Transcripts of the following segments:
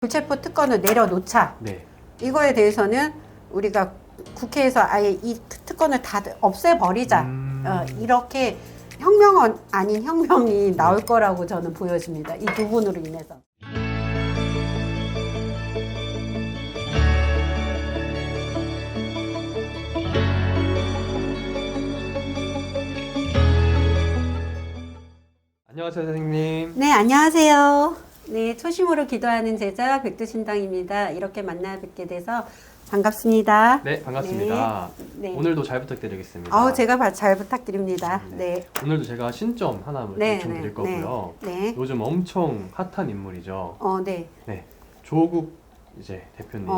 불체포 특권을 내려놓자. 네. 이거에 대해서는 우리가 국회에서 아예 이 특권을 다 없애버리자. 이렇게 혁명 아닌 혁명이 나올 거라고 저는 보여집니다. 이 부분으로 인해서. 안녕하세요, 선생님. 네, 안녕하세요. 네, 초심으로 기도하는 제자 백두신당입니다. 이렇게 만나 뵙게 돼서 반갑습니다. 네, 반갑습니다. 네. 오늘도 잘 부탁드리겠습니다. 제가 잘 부탁드립니다. 네. 오늘도 제가 신점 하나 요청드릴 거고요. 네. 요즘 엄청 핫한 인물이죠. 네. 네. 조국 이제 대표님,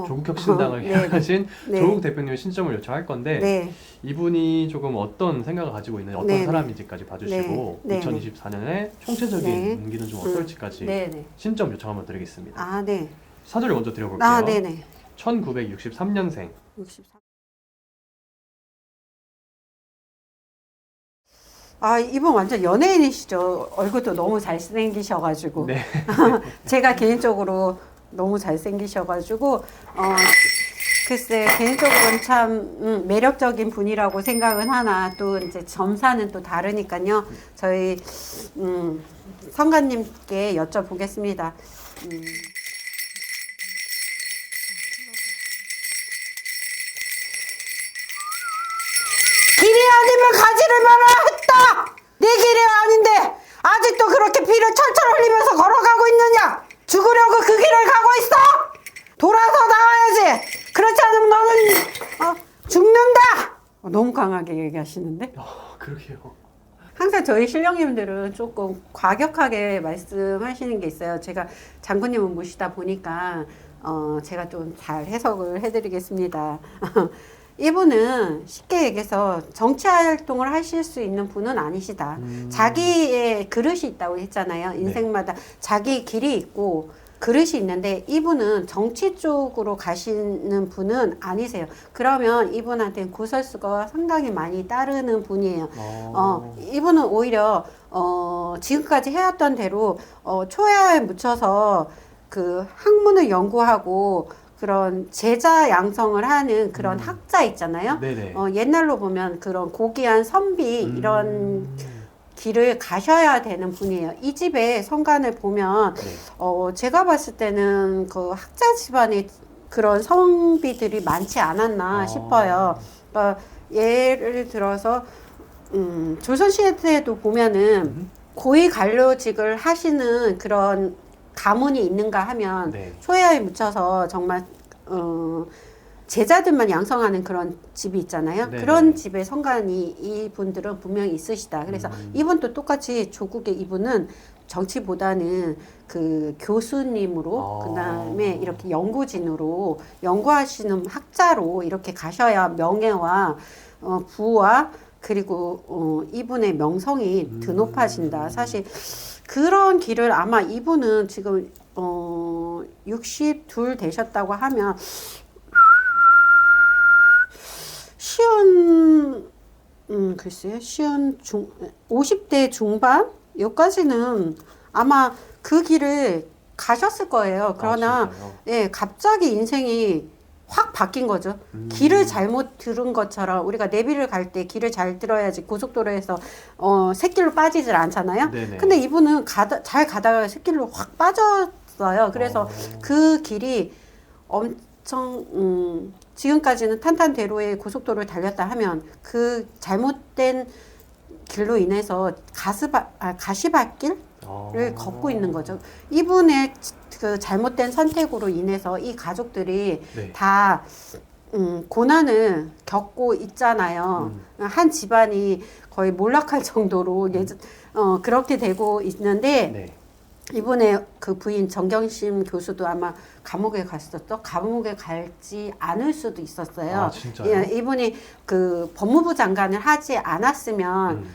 조국혁신당을 네. 향하신 네. 조국 대표님의 신점을 요청할 건데 네. 이분이 조금 어떤 생각을 가지고 있는지 어떤 네. 사람인지까지 봐주시고 네. 2024년에 총체적인 네. 임기는 좀 어떨지까지 네. 신점 요청 한번 드리겠습니다. 네. 사주를 먼저 드려볼게요. 네네. 1963년생. 63. 이분 완전 연예인이시죠. 얼굴도 너무 잘생기셔가지고. 네. 제가 개인적으로 너무 잘생기셔가지고, 글쎄, 개인적으로는 참, 매력적인 분이라고 생각은 하나, 또 이제 점사는 또 다르니까요. 저희, 성가님께 여쭤보겠습니다. 길이 아니면 가지를 마라 했다! 내 길이 아닌데 아직도 그렇게 피를 철철 흘리면서 걸어가고 있느냐? 죽으려고 그 길을 가고 있어? 돌아서 나와야지! 그렇지 않으면 너는 죽는다! 너무 강하게 얘기하시는데? 그러게요. 항상 저희 신령님들은 조금 과격하게 말씀하시는 게 있어요. 제가 장군님을 모시다 보니까 제가 좀 잘 해석을 해드리겠습니다. 이분은 쉽게 얘기해서 정치 활동을 하실 수 있는 분은 아니시다. 자기의 그릇이 있다고 했잖아요. 인생마다 자기 길이 있고 그릇이 있는데 이분은 정치 쪽으로 가시는 분은 아니세요. 그러면 이분한테는 구설수가 상당히 많이 따르는 분이에요. 이분은 오히려 지금까지 해왔던 대로 초야에 묻혀서 그 학문을 연구하고 그런 제자 양성을 하는 그런 학자 있잖아요. 옛날로 보면 그런 고귀한 선비 이런 길을 가셔야 되는 분이에요. 이 집의 성간을 보면 제가 봤을 때는 그 학자 집안의 그런 성비들이 많지 않았나 싶어요. 그러니까 예를 들어서 조선시대에도 보면은 고위 관료직을 하시는 그런 가문이 있는가 하면 초야에 묻혀서 정말 제자들만 양성하는 그런 집이 있잖아요. 그런 집의 성간이 이분들은 분명히 있으시다. 그래서 이분도 똑같이 조국의 이분은 정치보다는 그 교수님으로 그다음에 이렇게 연구진으로 연구하시는 학자로 이렇게 가셔야 명예와 부와 그리고 이분의 명성이 드높아진다. 사실 그런 길을 아마 이분은 지금 62 되셨다고 하면 글쎄요, 50대 중반? 여기까지는 아마 그 길을 가셨을 거예요. 그러나, 갑자기 인생이 확 바뀐 거죠. 길을 잘못 들은 것처럼 우리가 내비를 갈 때 길을 잘 들어야지 고속도로에서 샛길로 빠지질 않잖아요. 근데 이분은 잘 가다가 샛길로 확 빠졌어요. 그래서 그 길이 엄청 지금까지는 탄탄대로의 고속도로를 달렸다 하면 그 잘못된 길로 인해서 가시밭길을 걷고 있는 거죠. 이분의 그 잘못된 선택으로 인해서 이 가족들이 다 고난을 겪고 있잖아요. 한 집안이 거의 몰락할 정도로 그렇게 되고 있는데 이분의 그 부인 정경심 교수도 아마 감옥에 갔었죠. 감옥에 갈지 않을 수도 있었어요. 이분이 그 법무부 장관을 하지 않았으면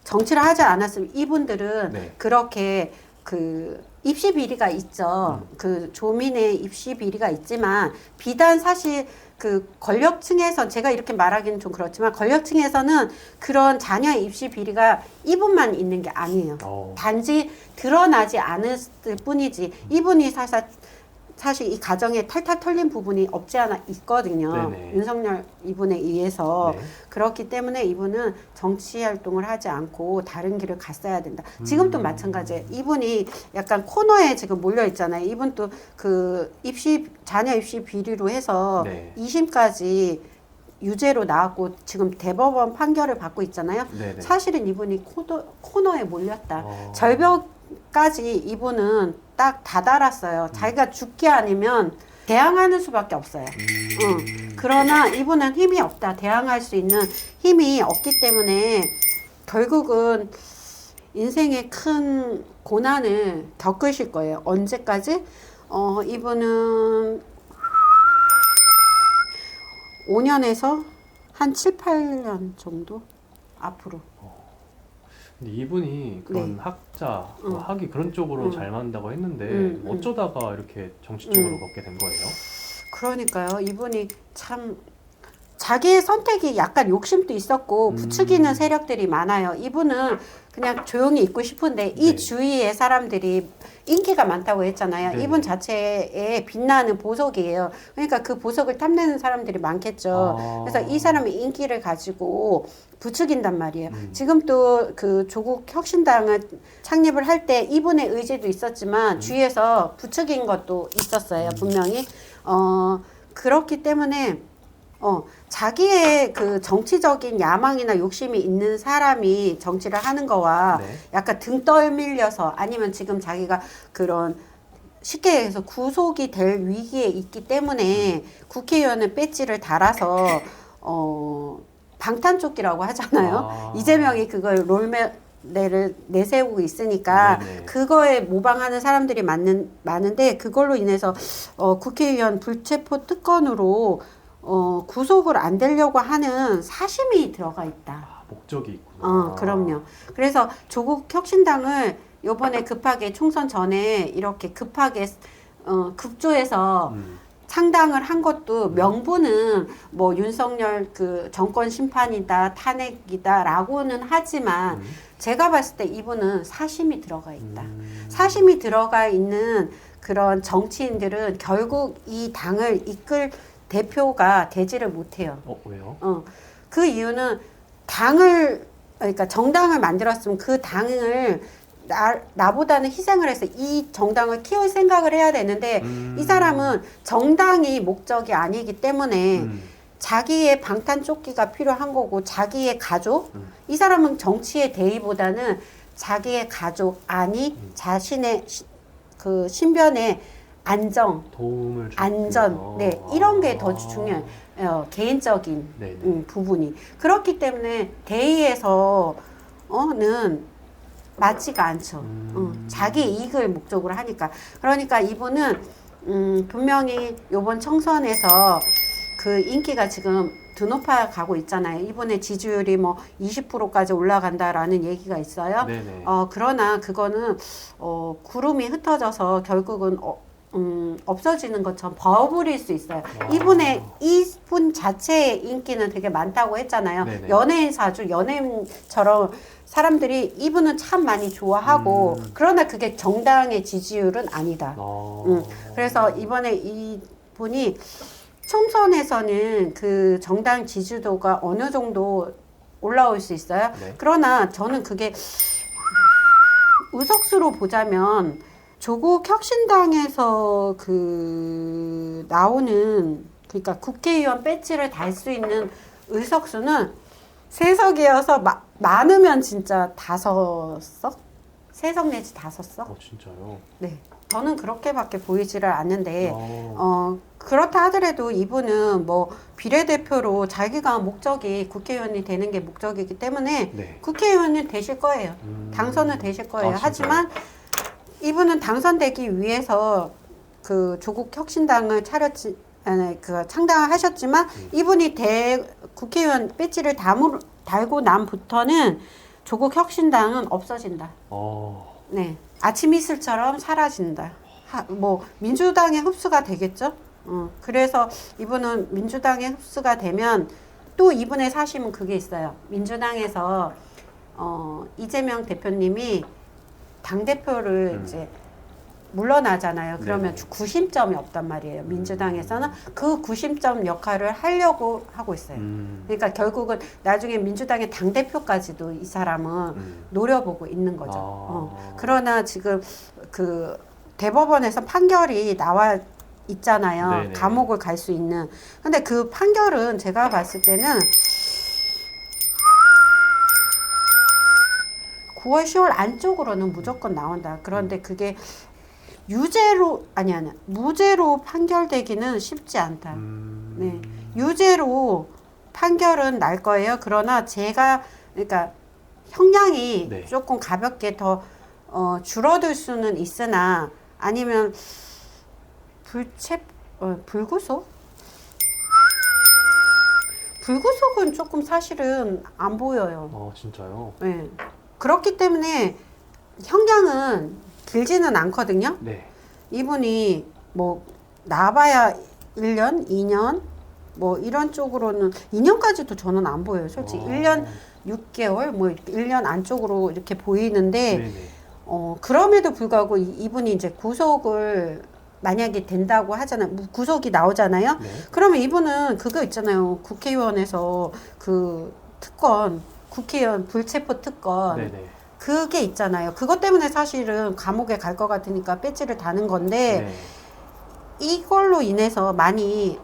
정치를 하지 않았으면 이분들은 그렇게 그 입시 비리가 있죠. 그 조민의 입시 비리가 있지만 비단 사실 그 권력층에서 제가 이렇게 말하기는 좀 그렇지만 권력층에서는 그런 자녀의 입시 비리가 이분만 있는 게 아니에요. 단지 드러나지 않을 뿐이지 이분이 사실 사실 이 가정에 탈탈 털린 부분이 없지 않아 있거든요. 네네. 윤석열 이분에 의해서. 네. 그렇기 때문에 이분은 정치 활동을 하지 않고 다른 길을 갔어야 된다. 지금도 마찬가지예요. 이분이 약간 코너에 지금 몰려 있잖아요. 이분도 그 자녀 입시 비리로 해서 네. 2심까지 유죄로 나왔고 지금 대법원 판결을 받고 있잖아요. 네네. 사실은 이분이 코너에 몰렸다. 어. 절벽까지 이분은 딱 다다랐어요. 자기가 죽기 아니면 대항하는 수밖에 없어요. 그러나 이분은 힘이 없다. 대항할 수 있는 힘이 없기 때문에 결국은 인생의 큰 고난을 겪으실 거예요. 언제까지? 이분은 5년에서 한 7, 8년 정도 앞으로. 근데 이분이 그런 네. 학자, 뭐 학위 그런 쪽으로 잘 맞는다고 했는데 어쩌다가 이렇게 정치 쪽으로 걷게 된 거예요? 그러니까요. 이분이 참 자기의 선택이 약간 욕심도 있었고 부추기는 세력들이 많아요. 이분은 그냥 조용히 있고 싶은데 이 네. 주위의 사람들이 인기가 많다고 했잖아요. 네. 이분 자체에 빛나는 보석이에요. 그러니까 그 보석을 탐내는 사람들이 많겠죠. 아. 그래서 이 사람이 인기를 가지고 부추긴단 말이에요. 지금 또 그 조국 혁신당을 창립을 할 때 이분의 의지도 있었지만 주위에서 부추긴 것도 있었어요. 분명히. 그렇기 때문에 자기의 그 정치적인 야망이나 욕심이 있는 사람이 정치를 하는 거와 네. 약간 등 떠밀려서 아니면 지금 자기가 그런 쉽게 해서 구속이 될 위기에 있기 때문에 국회의원은 배지를 달아서 방탄조끼라고 하잖아요. 이재명이 그걸 롤모델을 내세우고 있으니까 네네. 그거에 모방하는 사람들이 많은데 그걸로 인해서 국회의원 불체포 특권으로 구속을 안 되려고 하는 사심이 들어가 있다. 아, 목적이 있구나. 그럼요. 그래서 조국 혁신당을 요번에 급하게 총선 전에 이렇게 급하게 급조해서 창당을 한 것도 명분은 뭐 윤석열 그 정권 심판이다, 탄핵이다라고는 하지만 제가 봤을 때 이분은 사심이 들어가 있다. 사심이 들어가 있는 그런 정치인들은 결국 이 당을 이끌 대표가 되지를 못해요. 왜요? 그 이유는 그러니까 정당을 만들었으면 그 당을 나보다는 희생을 해서 이 정당을 키울 생각을 해야 되는데 이 사람은 정당이 목적이 아니기 때문에 자기의 방탄조끼가 필요한 거고 자기의 가족 이 사람은 정치의 대의보다는 자기의 가족 자신의 그 신변의 도움을 안전, 네, 이런 게 더 중요해요. 개인적인 부분이. 그렇기 때문에 대의에서는 맞지가 않죠. 자기 이익을 목적으로 하니까. 그러니까 이분은 분명히 이번 청선에서 그 인기가 지금 드높아 가고 있잖아요. 이번에 지지율이 뭐 20%까지 올라간다라는 얘기가 있어요. 네네. 그러나 그거는 구름이 흩어져서 결국은 없어지는 것처럼 버블일 수 있어요. 이분 자체의 인기는 되게 많다고 했잖아요. 네네. 연예인 사주, 연예인처럼 사람들이 이분은 참 많이 좋아하고 그러나 그게 정당의 지지율은 아니다. 그래서 이번에 이분이 총선에서는 그 정당 지지도가 어느 정도 올라올 수 있어요. 네. 그러나 저는 그게 의석수로 보자면 조국 혁신당에서 그 나오는 그러니까 국회의원 배지를 달 수 있는 의석수는 3석이어서 많으면 진짜 5석? 3석 내지 5석? 진짜요? 네. 저는 그렇게밖에 보이지를 않는데 그렇다 하더라도 이분은 뭐 비례대표로 자기가 목적이 국회의원이 되는 게 목적이기 때문에 네. 국회의원은 되실 거예요. 당선은 되실 거예요. 하지만 이분은 당선되기 위해서 그 조국 혁신당을 창당을 하셨지만 이분이 국회의원 배지를 달고 남부터는 조국 혁신당은 없어진다. 네, 아침 이슬처럼 사라진다. 뭐 민주당의 흡수가 되겠죠. 그래서 이분은 민주당의 흡수가 되면 또 이분의 사심은 그게 있어요. 민주당에서 이재명 대표님이 당 대표를 이제 물러나잖아요. 그러면 네네. 구심점이 없단 말이에요. 민주당에서는 그 구심점 역할을 하려고 하고 있어요. 그러니까 결국은 나중에 민주당의 당대표까지도 이 사람은 노려보고 있는 거죠. 그러나 지금 그 대법원에서 판결이 나와 있잖아요. 네네. 감옥을 갈 수 있는. 근데 그 판결은 제가 봤을 때는 9월, 10월 안쪽으로는 무조건 나온다. 그런데 그게 유죄로 아니 무죄로 판결되기는 쉽지 않다. 네, 유죄로 판결은 날 거예요. 그러나 제가 그러니까 형량이 네. 조금 가볍게 더 줄어들 수는 있으나 아니면 불구속? 불구속은 조금 사실은 안 보여요. 진짜요? 네. 그렇기 때문에 형량은 길지는 않거든요. 네. 이분이 뭐 나와봐야 1년, 2년 뭐 이런 쪽으로는 2년까지도 저는 안 보여요. 솔직히 1년 6개월 뭐 1년 안쪽으로 이렇게 보이는데 네네. 그럼에도 불구하고 이분이 이제 구속을 만약에 된다고 하잖아요. 구속이 나오잖아요. 네. 그러면 이분은 그거 있잖아요. 국회의원에서 그 특권, 국회의원 불체포 특권 네네. 그게 있잖아요. 그것 때문에 사실은 감옥에 갈 것 같으니까 배지를 다는 건데 네. 이걸로 인해서 많이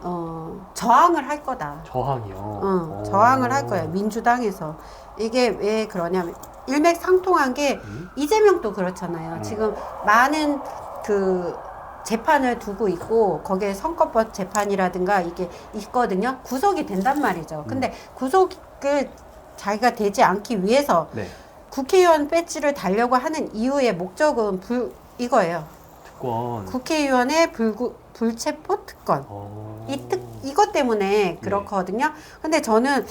저항을 할 거다. 저항이요. 저항을 할 거예요. 민주당에서. 이게 왜 그러냐면 일맥상통한 게 이재명도 그렇잖아요. 지금 많은 그 재판을 두고 있고 거기에 선거법 재판이라든가 이게 있거든요. 구속이 된단 말이죠. 근데 구속을 자기가 되지 않기 위해서 네. 국회의원 배지를 달려고 하는 이유의 목적은 이거예요. 특권. 국회의원의 불체포 특권. 이것 때문에 그렇거든요. 근데 저는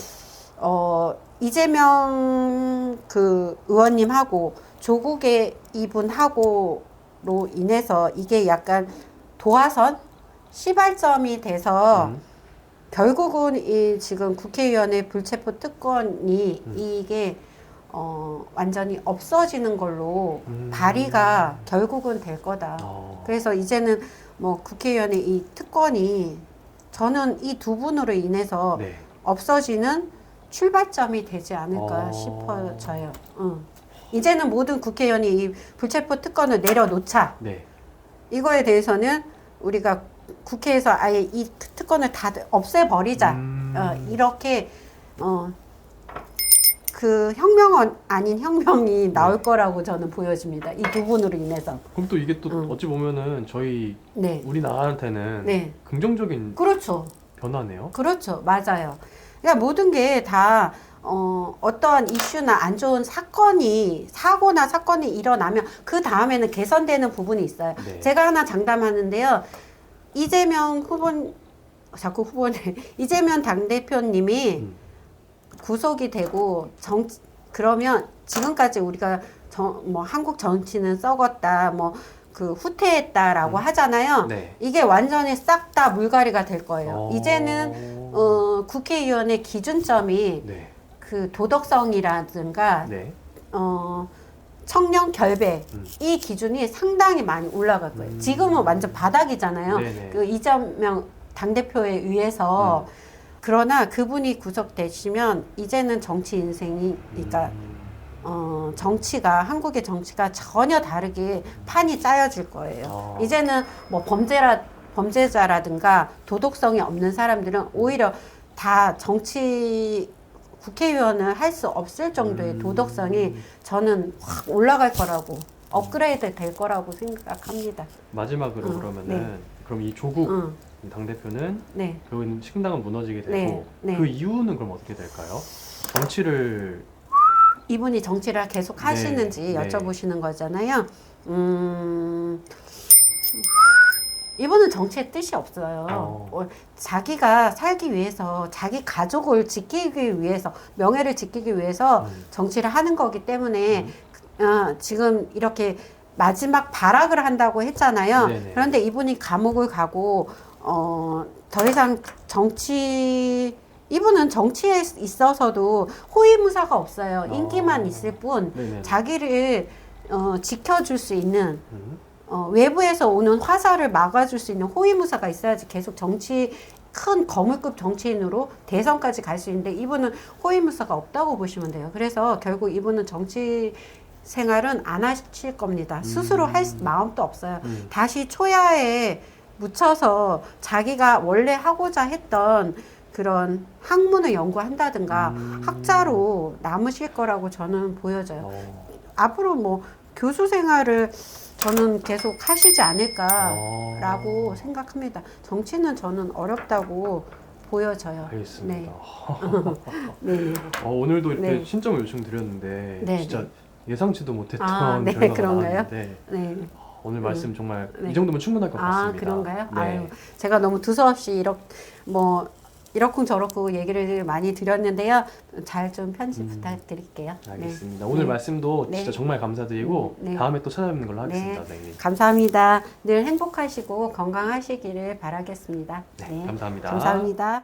이재명 그 의원님하고 조국의 이분하고로 인해서 이게 약간 도화선 시발점이 돼서 결국은 이 지금 국회의원의 불체포 특권이 이게 완전히 없어지는 걸로 발의가 결국은 될 거다. 그래서 이제는 뭐 국회의원의 이 특권이 저는 이 두 분으로 인해서 네. 없어지는 출발점이 되지 않을까 싶어져요. 이제는 모든 국회의원이 이 불체포 특권을 내려놓자. 네. 이거에 대해서는 우리가 국회에서 아예 이 특권을 다 없애버리자. 이렇게 그 혁명 아닌 혁명이 나올 거라고 저는 보여집니다. 이 두 분으로 인해서. 그럼 또 이게 또 어찌 보면은 저희 네. 우리나라한테는 네. 긍정적인 그렇죠. 변화네요. 그렇죠. 맞아요. 그러니까 모든 게 다 어떠한 이슈나 안 좋은 사고나 사건이 일어나면 그 다음에는 개선되는 부분이 있어요. 네. 제가 하나 장담하는데요. 이재명 이재명 당대표님이 구속이 되고 그러면 지금까지 우리가 뭐 한국 정치는 썩었다, 뭐 그 후퇴했다라고 하잖아요. 네. 이게 완전히 싹 다 물갈이가 될 거예요. 이제는 국회의원의 기준점이 네. 그 도덕성이라든가 네. 청렴 결백 이 기준이 상당히 많이 올라갈 거예요. 지금은 완전 바닥이잖아요. 네네. 그 이재명 당대표에 의해서 그러나 그분이 구속되시면 이제는 정치 인생이 그러니까 정치가 한국의 정치가 전혀 다르게 판이 짜여질 거예요. 이제는 뭐 범죄자라든가 도덕성이 없는 사람들은 오히려 다 국회의원을 할 수 없을 정도의 도덕성이 저는 확 올라갈 거라고 업그레이드 될 거라고 생각합니다. 마지막으로 그러면은 네. 그럼 이 조국 당대표는 네. 그 식당은 무너지게 되고 네. 네. 그 이유는 그럼 어떻게 될까요? 정치를 이분이 정치를 계속 하시는지 네. 여쭤보시는 거잖아요. 이분은 정치에 뜻이 없어요. 자기가 살기 위해서, 자기 가족을 지키기 위해서, 명예를 지키기 위해서 정치를 하는 거기 때문에 지금 이렇게 마지막 발악을 한다고 했잖아요. 네네. 그런데 이분이 감옥을 가고 더 이상 이분은 정치에 있어서도 호위무사가 없어요. 인기만 있을 뿐 네네. 자기를 지켜줄 수 있는 외부에서 오는 화살을 막아줄 수 있는 호위무사가 있어야지 계속 큰 거물급 정치인으로 대선까지 갈 수 있는데 이분은 호위무사가 없다고 보시면 돼요. 그래서 결국 이분은 정치 생활은 안 하실 겁니다. 스스로 할 마음도 없어요. 다시 초야에 묻혀서 자기가 원래 하고자 했던 그런 학문을 연구한다든가 학자로 남으실 거라고 저는 보여져요. 앞으로 뭐 교수 생활을 저는 계속 하시지 않을까라고 생각합니다. 정치는 저는 어렵다고 보여져요. 알겠습니다. 네. 오늘도 이렇게 네. 신청을 요청드렸는데 네, 진짜 네. 예상치도 못했던 네, 결과가 그런가요? 나왔는데 네. 오늘 말씀 정말 네. 이 정도면 충분할 것 같습니다. 그런가요? 네. 아유, 제가 너무 두서없이 이러쿵저러쿵 얘기를 많이 드렸는데요. 잘 좀 편집 부탁드릴게요. 알겠습니다. 네. 오늘 네. 말씀도 네. 진짜 정말 감사드리고 네. 다음에 또 찾아뵙는 걸로 하겠습니다. 네. 감사합니다. 늘 행복하시고 건강하시기를 바라겠습니다. 네, 감사합니다. 감사합니다.